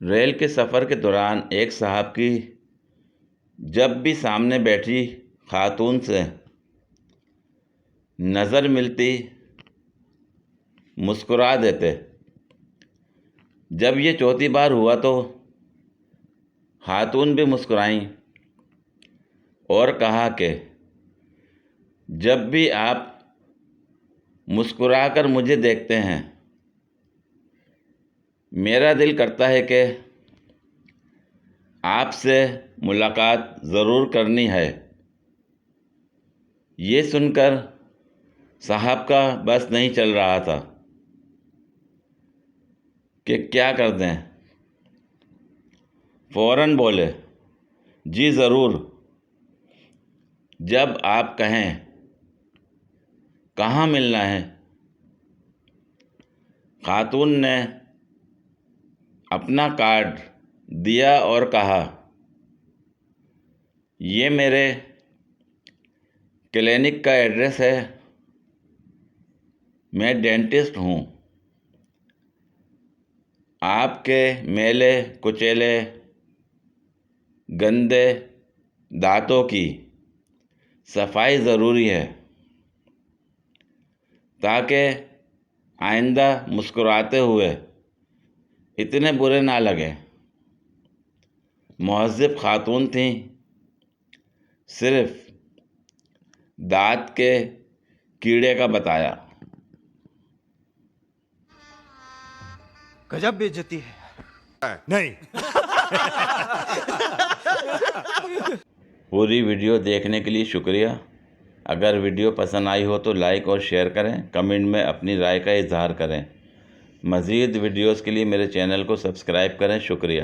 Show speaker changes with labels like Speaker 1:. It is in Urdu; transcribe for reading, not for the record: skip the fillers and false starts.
Speaker 1: ریل کے سفر کے دوران ایک صاحب کی جب بھی سامنے بیٹھی خاتون سے نظر ملتی مسکرا دیتے۔ جب یہ چوتھی بار ہوا تو خاتون بھی مسکرائیں اور کہا کہ جب بھی آپ مسکرا کر مجھے دیکھتے ہیں میرا دل کرتا ہے کہ آپ سے ملاقات ضرور کرنی ہے۔ یہ سن کر صاحب کا بس نہیں چل رہا تھا کہ کیا کر دیں۔ فوراً بولے، جی ضرور، جب آپ کہیں۔ کہاں ملنا ہے؟ خاتون نے اپنا کارڈ دیا اور کہا، یہ میرے کلینک کا ایڈریس ہے، میں ڈینٹسٹ ہوں۔ آپ کے میلے کچیلے گندے دانتوں کی صفائی ضروری ہے تاکہ آئندہ مسکراتے ہوئے اتنے برے نہ لگیں۔ مہذب خاتون تھیں، صرف دانت کے کیڑے کا بتایا۔
Speaker 2: گجب بے عزتی ہے۔
Speaker 3: نہیں۔
Speaker 1: پوری ویڈیو دیکھنے کے لیے شکریہ۔ اگر ویڈیو پسند آئی ہو تو لائک اور شیئر کریں، کمنٹ میں اپنی رائے کا اظہار کریں۔ مزید ویڈیوز کے لیے میرے چینل کو سبسکرائب کریں۔ شکریہ۔